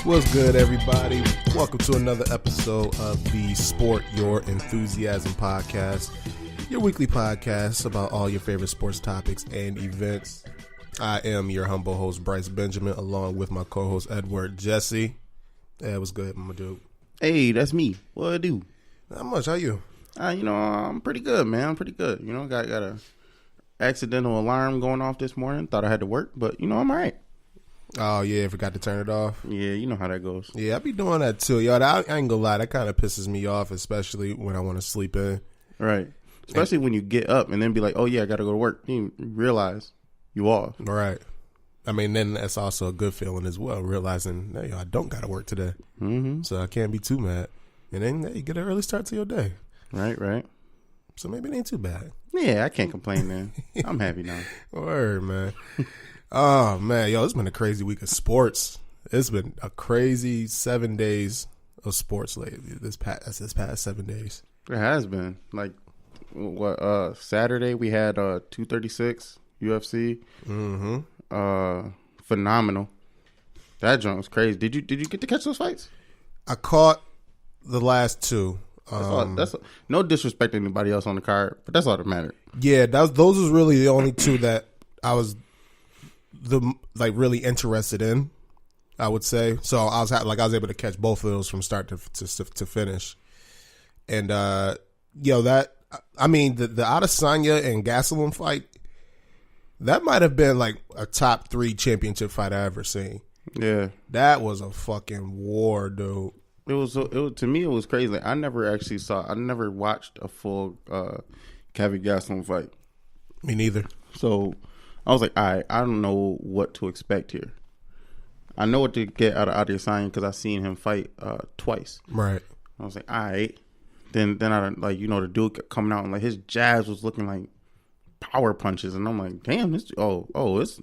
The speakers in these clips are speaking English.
What's good, everybody? Welcome to another episode of the Sport Your Enthusiasm podcast, your weekly podcast about all your favorite sports topics and events. I am your humble host, Bryce Benjamin, along with my co-host, Edward Jesse. Hey, what's good, my dude? Hey, that's me. What I do? Not much. How you? I'm pretty good, man. I'm pretty good. Got a accidental alarm going off this morning. Thought I had to work, but I'm all right. Oh, yeah, forgot to turn it off. Yeah, you know how that goes. Yeah, I be doing that too. Yo, I ain't gonna lie, that kind of pisses me off, especially when I want to sleep in. Right. Especially when you get up and then be like, oh, yeah, I got to go to work. You realize you off. Right. I mean, then that's also a good feeling as well, realizing, hey, I don't got to work today. Mm-hmm. So I can't be too mad. And then you get an early start to your day. Right. So maybe it ain't too bad. Yeah, I can't complain then. I'm happy now. Word, man. Oh, man. Yo, it's been a crazy week of sports. It's been a crazy 7 days of sports lately, this past 7 days. It has been. Like, Saturday we had 236 UFC. Mm-hmm. Phenomenal. That joint was crazy. Did you get to catch those fights? I caught the last two. That's no disrespect to anybody else on the card, but that's all that mattered. Yeah, those was really the only two that I was really interested in, I would say. So I was able to catch both of those from start to finish. And the Adesanya and Gastelum fight, that might have been like a top 3 championship fight I ever seen. Yeah, that was a fucking war, dude. It was to me. It was crazy. Like, I never watched a full Kevin Gastelum fight. Me neither. So I was like, all right, I don't know what to expect here. I know what to get out of Adesanya because I seen him fight twice. Right. I was like, all right. Then I the dude kept coming out and like his jabs was looking like power punches, and I'm like, damn, this it's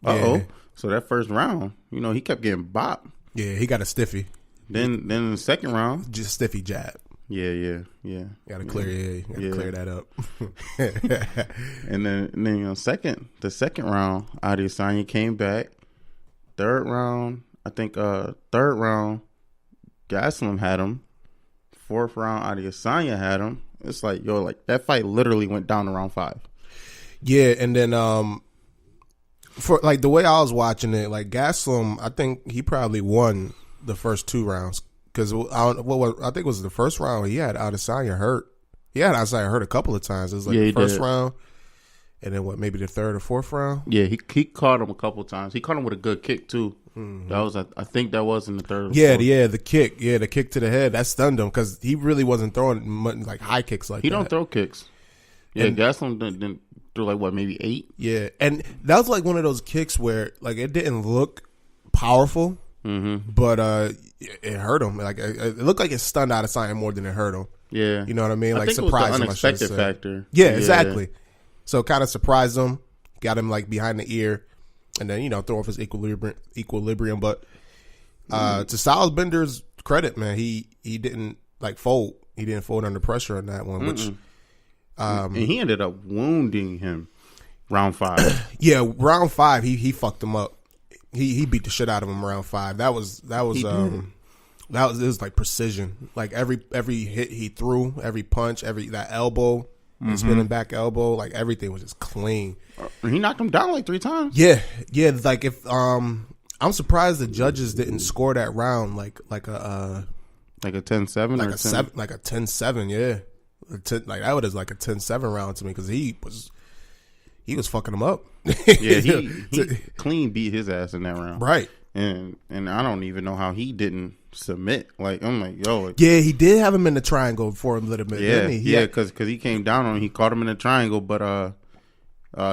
Yeah. So that first round, he kept getting bopped. Yeah, he got a stiffy. Then in the second round, just stiffy jab. Yeah. Gotta clear that up. and then the second round, Adesanya came back. Third round, Gastelum had him. Fourth round, Adesanya had him. It's like, that fight literally went down to round 5. Yeah, and then for like the way I was watching it, like Gastelum, I think he probably won the first 2 rounds because I think it was the first round he had Adesanya hurt. He had Adesanya hurt a couple of times. It was like the first round, and then maybe the third or fourth round. Yeah, he caught him a couple of times. He caught him with a good kick too. Mm-hmm. That was I think that was in the third. The kick to the head that stunned him because he really wasn't throwing much, like high kicks like that. He don't throw kicks. Yeah, Gastelum didn't throw like maybe 8. Yeah, and that was like one of those kicks where like it didn't look powerful. Mm-hmm. But it hurt him. Like it looked like it stunned Adesanya more than it hurt him. Yeah, you know what I mean. I like think surprised it was the him. unexpected factor. Yeah, exactly. So kind of surprised him, got him like behind the ear, and then throw off his equilibrium. But to Stylesbender's credit, man, he didn't fold. He didn't fold under pressure on that one, which and he ended up wounding him round 5. Yeah, round 5 he fucked him up. He beat the shit out of him round 5. It was like precision. Like every hit he threw, every punch, that elbow, spinning back elbow, like everything was just clean. He knocked him down like 3 times. Yeah. Like if I'm surprised the judges didn't score that round like a 10-7 like or a 7, like a 10-7. Yeah, like that was like a 10-7 round to me because he was fucking him up. Yeah, he clean beat his ass in that round. Right. And I don't even know how he didn't submit. Like, I'm like, yo. Yeah, he did have him in the triangle for a little bit. Yeah, didn't he? Yeah, because he came down on him. He caught him in the triangle, but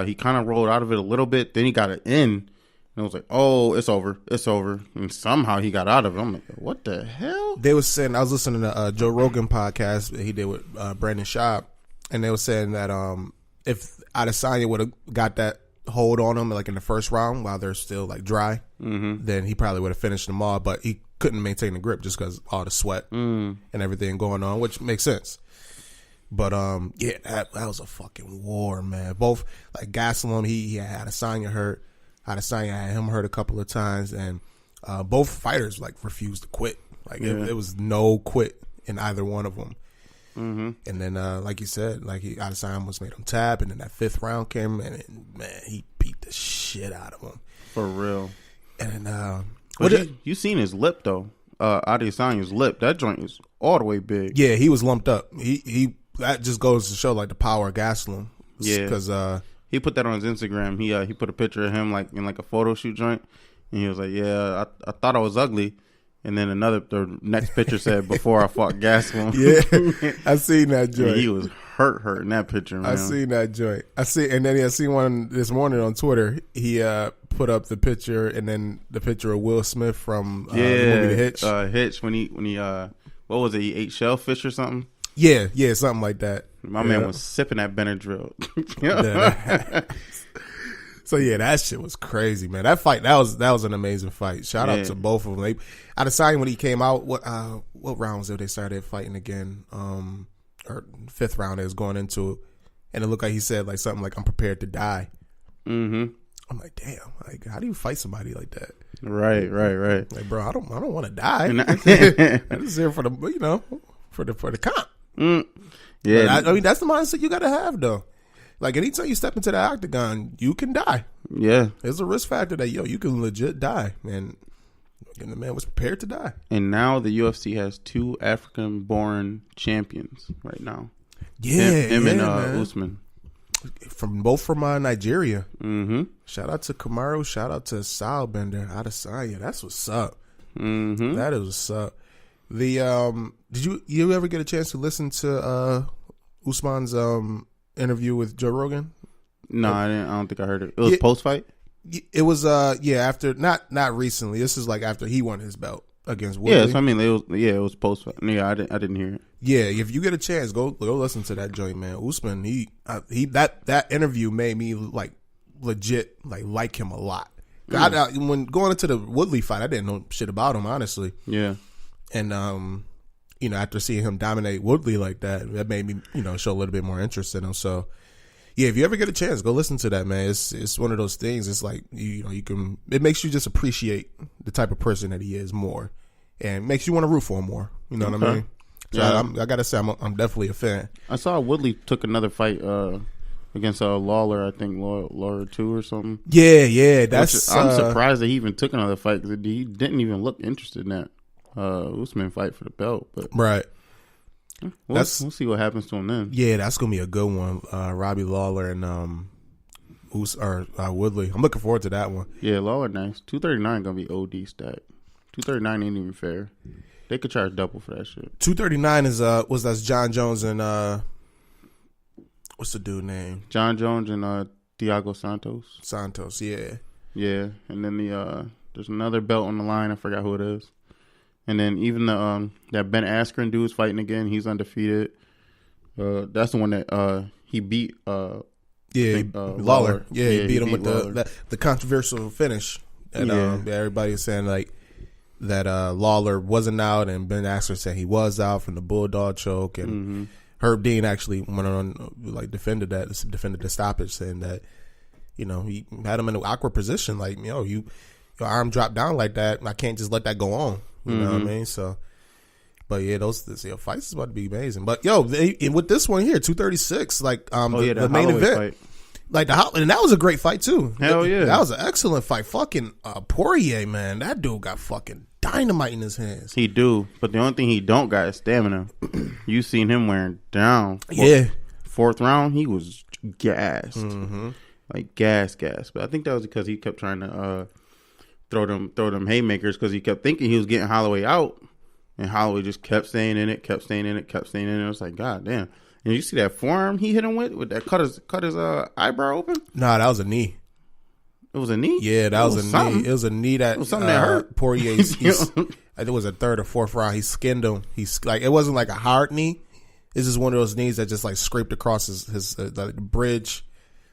he kind of rolled out of it a little bit. Then he got it in. And it was like, oh, it's over. And somehow he got out of it. I'm like, what the hell? They were saying, I was listening to Joe Rogan podcast that he did with Brandon Schaub, and they were saying that if Adesanya would have got that hold on him like in the first round while they're still like dry, then he probably would have finished them all. But he couldn't maintain the grip just because all the sweat and everything going on, which makes sense. But yeah, that was a fucking war, man. Both like Gastelum, he had Adesanya hurt. Adesanya had him hurt a couple of times, and both fighters like refused to quit. Like it was no quit in either one of them. Mm-hmm. And then, like you said, like Adesanya almost made him tap, and then that 5th round came, and man, he beat the shit out of him for real. And you seen his lip though? Adesanya's lip, that joint is all the way big. Yeah, he was lumped up. He that just goes to show like the power of Gastelum. Yeah, because he put that on his Instagram. He put a picture of him like in like a photo shoot joint, and he was like, "Yeah, I thought I was ugly." And then the next picture said, "Before I fought Gastelum." Yeah, I seen that joint. And he was hurt in that picture, man. I seen that joint. And then I seen one this morning on Twitter. He put up the picture, and then the picture of Will Smith from the movie The Hitch. Hitch when he what was it? He ate shellfish or something. Yeah, something like that. My man was sipping that Benadryl. So yeah, that shit was crazy, man. That fight, that was an amazing fight. Shout out to both of them. Adesanya, when he came out, what rounds did they started fighting again? Or 5th round they was going into it, and it looked like he said like something like, "I'm prepared to die." Mm-hmm. I'm like, damn, like how do you fight somebody like that? Right. Like, bro, I don't want to die. I'm just here for the for the comp. Yeah, I mean that's the mindset you got to have though. Like anytime you step into the octagon, you can die. Yeah, there's a risk factor that you can legit die, man. And the man was prepared to die. And now the UFC has 2 African-born champions right now. Yeah, him and Usman. Both from Nigeria. Mm-hmm. Shout out to Kamaru. Shout out to Stylebender. Adesanya. That's what's up. Mm-hmm. That is what's up. The did you ever get a chance to listen to Usman's interview with Joe Rogan? No, I didn't. I don't think I heard it. It was post fight. It was after not recently. This is like after he won his belt against Woodley. Yeah, so I mean it was post fight. Yeah, I didn't hear it. Yeah, if you get a chance, go listen to that joint, man. Usman, he that interview made me like legit like him a lot. When going into the Woodley fight, I didn't know shit about him, honestly. Yeah. And after seeing him dominate Woodley like that made me, show a little bit more interest in him. So yeah, if you ever get a chance, go listen to that, man. It's one of those things. It's like it makes you just appreciate the type of person that he is more, and makes you want to root for him more. You know what I mean? So yeah. I gotta say, I'm definitely a fan. I saw Woodley took another fight against Lawler. I think Lawler 2 or something. Yeah. I'm surprised that he even took another fight because he didn't even look interested in that Usman fight for the belt. But right. We'll see what happens to him then. Yeah, that's gonna be a good one. Robbie Lawler and Woodley. I'm looking forward to that one. Yeah, Lawler nice. 239 gonna be OD stack. 239 ain't even fair. They could charge double for that shit. 239 is that's John Jones and what's the dude name? John Jones and Thiago Santos. Santos, yeah. Yeah, and then there's another belt on the line. I forgot who it is. And then even that Ben Askren dude's fighting again. He's undefeated. That's the one that he beat. Lawler. Yeah, he beat him with the controversial finish. And everybody was saying like that Lawler wasn't out, and Ben Askren said he was out from the bulldog choke. And Herb Dean actually went on defended the stoppage, saying that he had him in an awkward position. Like your arm dropped down like that, and I can't just let that go on. You know what I mean? So, but yeah, those fights is about to be amazing. But with this one here, 236, like the main event, fight. And that was a great fight too. Hell yeah, that was an excellent fight. Fucking Poirier, man, that dude got fucking dynamite in his hands. He do, but the only thing he don't got is stamina. You seen him wearing down. Yeah, 4th round, he was gassed, like gas. But I think that was because he kept trying to throw them haymakers because he kept thinking he was getting Holloway out, and Holloway just kept staying in it. It was like, God damn. And you see that forearm he hit him with that cut his eyebrow open? Nah, that was a knee. It was a knee? Yeah, that was a something. knee. It was a knee that something that hurt. Poirier, I think it was a 3rd or 4th round. He skinned him. It wasn't like a hard knee. It's just one of those knees that just like scraped across his the bridge.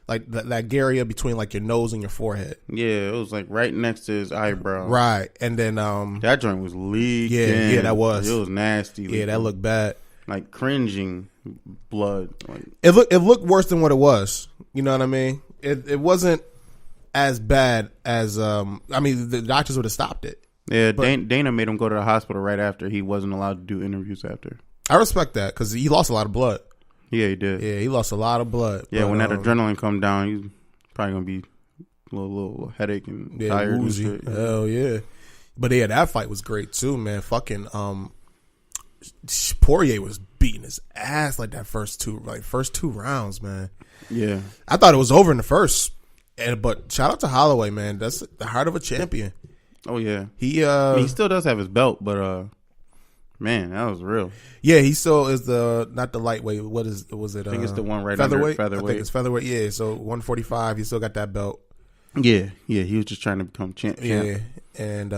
Like that area between like your nose and your forehead. Yeah, it was like right next to his eyebrow. Right, and then that joint was leaking. Yeah, that was. It was nasty. Yeah, that looked bad. Like cringing blood. Like, it looked worse than what it was. You know what I mean? It wasn't as bad as the doctors would have stopped it. Yeah, Dana made him go to the hospital right after. He wasn't allowed to do interviews after. I respect that because he lost a lot of blood. Yeah, he did. Yeah, he lost a lot of blood. Yeah, but, when that adrenaline come down, he's probably gonna be a little headache and tired woozy. and shit. Hell yeah. But yeah, that fight was great too, man. Fucking Poirier was beating his ass like that first two rounds, man. Yeah, I thought it was over in the first. But shout out to Holloway, man. That's the heart of a champion. Oh yeah, he still does have his belt, but man, that was real. Yeah, he still is not the lightweight. Was it? I think it's the one right featherweight. Under featherweight. I think it's featherweight. Yeah, so 145. He still got that belt. Yeah. He was just trying to become champ. Yeah, and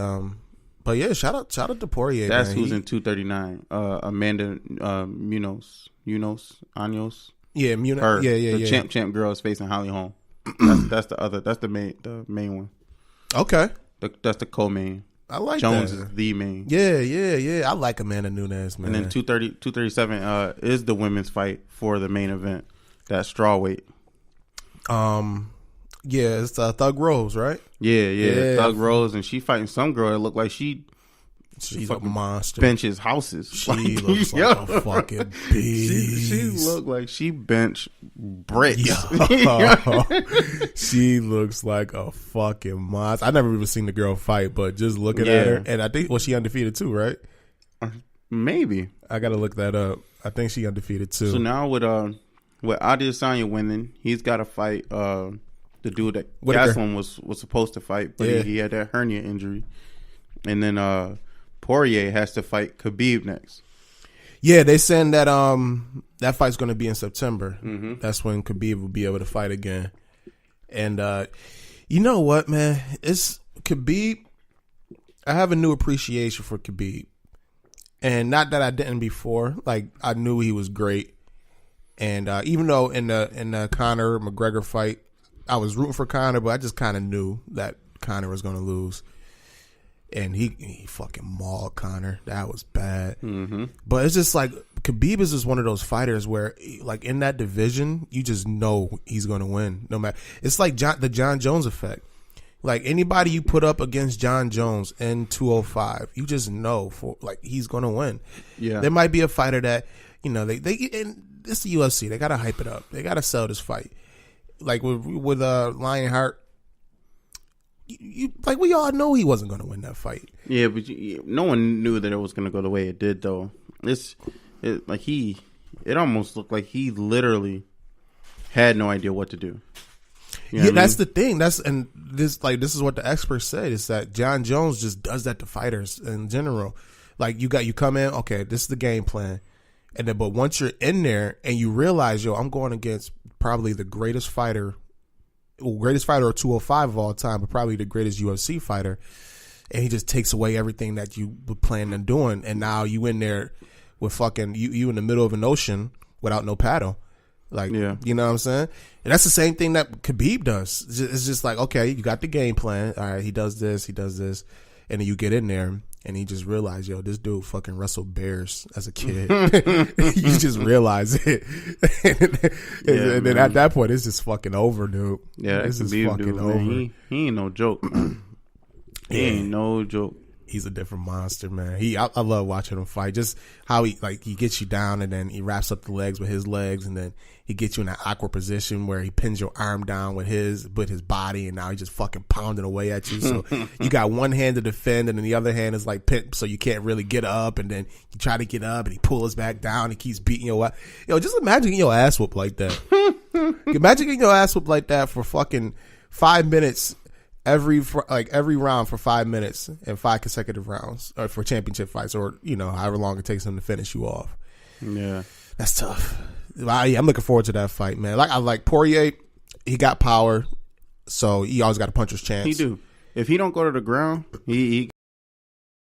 but yeah, shout out to Poirier. That's man. who's in 239. Amanda Munoz. Yeah, Munoz. Her, yeah. The champ girl is facing Holly Holm. That's the other. That's the main one. Okay, that's the co-main. I like Jones that. is the main. Yeah. I like Amanda Nunes, man. And then 237 is the women's fight for the main event. That's strawweight. Yeah, it's Thug Rose, right? Yeah. Thug Rose, and she fighting some girl that looked like she's a monster. Benches houses. She looks like a fucking beast. She looked like she bench bricks. She looks like a fucking monster. I never even seen the girl fight, but just looking at her, and I think she undefeated too, right? Maybe. I gotta look that up. I think she undefeated too. So now with Adesanya winning, he's got to fight the dude that Gastelum was supposed to fight, but he had that hernia injury, and then Poirier has to fight Khabib next. Yeah, they saying that that fight's going to be in September. Mm-hmm. That's when Khabib will be able to fight again. And you know what, man? It's Khabib. I have a new appreciation for Khabib, and not that I didn't before. Like I knew he was great, and even though in the Conor McGregor fight, I was rooting for Conor, but I just kind of knew that Conor was going to lose. And he fucking mauled Conor. That was bad. Mm-hmm. But it's just like Khabib is just one of those fighters where, like in that division, you just know he's going to win. No matter. It's like the John Jones effect. Like anybody you put up against John Jones in 205, you just know he's going to win. Yeah. There might be a fighter that they and it's the UFC. They got to hype it up. They got to sell this fight. Like with Lionheart. We all know he wasn't going to win that fight. Yeah, but no one knew that it was going to go the way it did, though. It almost looked like he literally had no idea what to do. That's the thing. This is what the experts said, is that John Jones just does that to fighters in general. Like you come in, okay, this is the game plan, and then but once you're in there and you realize, I'm going against probably the greatest fighter of 205 of all time, but probably the greatest UFC fighter, and he just takes away everything that you were planning on doing, and now you in there with fucking you in the middle of an ocean without no paddle, you know what I'm saying? And that's the same thing that Khabib does. It's just like, okay, you got the game plan, all right, he does this, and then you get in there and you just realize, this dude fucking wrestled bears as a kid. You just realize it. And then at that point, it's just fucking over, dude. Yeah, this is fucking over. Man, he ain't no joke, man. He ain't no joke. He's a different monster, man. I love watching him fight. Just how he gets you down and then he wraps up the legs with his legs, and then he gets you in that awkward position where he pins your arm down with his body, and now he's just fucking pounding away at you. So you got one hand to defend, and then the other hand is like pinned, so you can't really get up, and then you try to get up and he pulls back down and keeps beating your ass. Just imagine getting your ass whooped like that. Imagine getting your ass whooped like that for fucking 5 minutes. Every round for 5 minutes and 5 consecutive rounds, or for championship fights, or however long it takes them to finish you off. Yeah, that's tough. I'm looking forward to that fight, man. I like Poirier. He got power, so he always got a puncher's chance. He do. If he don't go to the ground, he